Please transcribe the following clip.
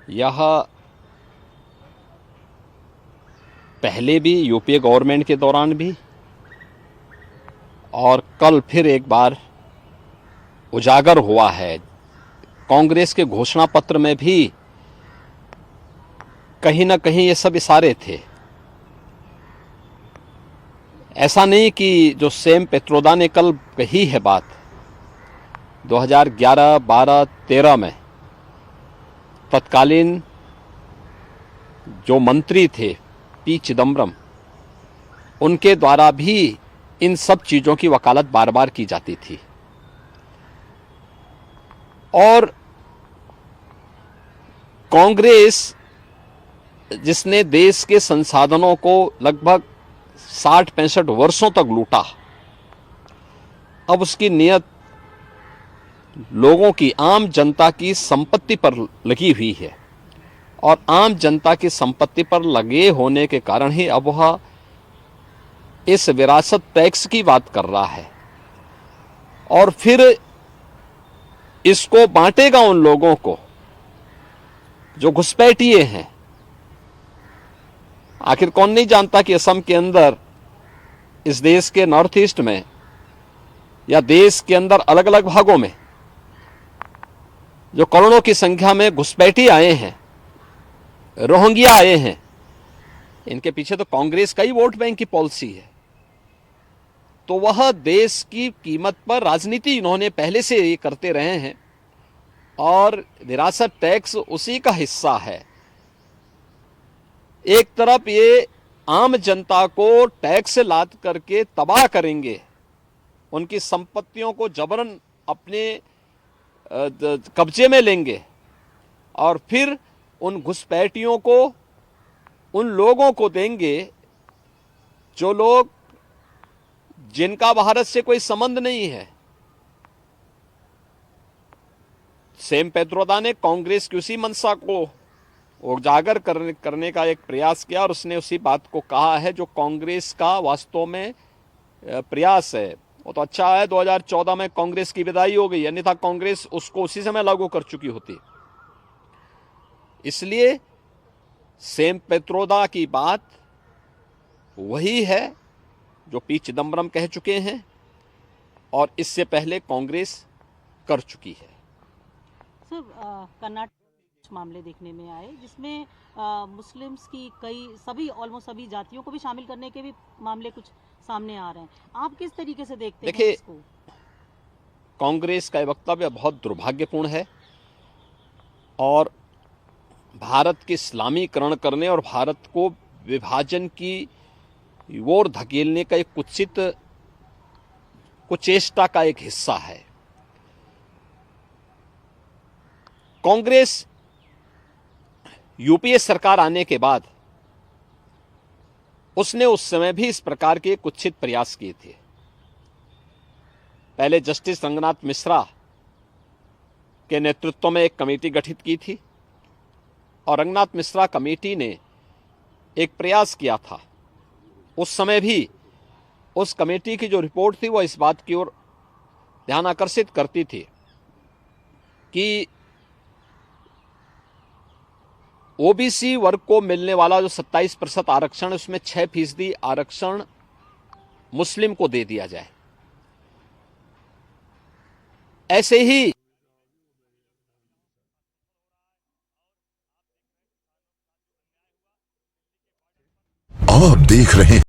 यह पहले भी यूपीए गवर्नमेंट के दौरान भी और कल फिर एक बार उजागर हुआ है। कांग्रेस के घोषणा पत्र में भी कहीं ना कहीं ये सब इशारे थे। ऐसा नहीं कि जो सैम पित्रोदा ने कल कही है बात 2011, 12, 13 में तत्कालीन जो मंत्री थे पी चिदम्बरम, उनके द्वारा भी इन सब चीजों की वकालत बार बार की जाती थी। और कांग्रेस जिसने देश के संसाधनों को लगभग 60-65 वर्षों तक लूटा, अब उसकी नियत लोगों की, आम जनता की संपत्ति पर लगी हुई है। और आम जनता की संपत्ति पर लगे होने के कारण ही अब वह इस विरासत टैक्स की बात कर रहा है और फिर इसको बांटेगा उन लोगों को जो घुसपैठिए हैं। आखिर कौन नहीं जानता कि असम के अंदर, इस देश के नॉर्थ ईस्ट में या देश के अंदर अलग अलग भागों में जो करोड़ों की संख्या में घुसपैठी आए हैं, रोहिंग्या आए हैं, इनके पीछे तो कांग्रेस का ही वोट बैंक की पॉलिसी है। तो वह देश की कीमत पर राजनीति इन्होंने पहले से ये करते रहे हैं और विरासत टैक्स उसी का हिस्सा है। एक तरफ ये आम जनता को टैक्स लाद करके तबाह करेंगे, उनकी संपत्तियों को जबरन अपने कब्जे में लेंगे और फिर उन घुसपैठियों को, उन लोगों को देंगे जो लोग, जिनका भारत से कोई संबंध नहीं है। सैम पित्रोदा ने कांग्रेस की उसी मंशा को उजागर करने का एक प्रयास किया और उसने उसी बात को कहा है जो कांग्रेस का वास्तव में प्रयास है। वो तो अच्छा है 2014 में कांग्रेस की विदाई हो गई, अन्यथा कांग्रेस उसको उसी समय लागू कर चुकी होती। इसलिए सैम पित्रोदा की बात वही है जो पी चिदम्बरम कह चुके हैं और इससे पहले कांग्रेस कर चुकी है। सर, कर्नाटक मामले देखने में आए जिसमें मुस्लिम्स की ऑलमोस्ट सभी जातियों को भी शामिल करने के भी मामले कुछ सामने आ रहे हैं। आप किस तरीके से देखते हैं इसको? कांग्रेस का वक्तव्य बहुत दुर्भाग्यपूर्ण है और भारत के इस्लामीकरण करने और भारत को विभाजन की ओर धकेलने का एक कुचेष्टा का एक हिस्सा है। कांग्रेस यूपीए सरकार आने के बाद उसने उस समय भी इस प्रकार के कुत्सित प्रयास किए थे। पहले जस्टिस रंगनाथ मिश्रा के नेतृत्व में एक कमेटी गठित की थी और रंगनाथ मिश्रा कमेटी ने एक प्रयास किया था। उस समय भी उस कमेटी की जो रिपोर्ट थी वह इस बात की ओर ध्यान आकर्षित करती थी कि ओबीसी वर्ग को मिलने वाला जो 27% आरक्षण है उसमें 6% आरक्षण मुस्लिम को दे दिया जाए। ऐसे ही आप देख रहे हैं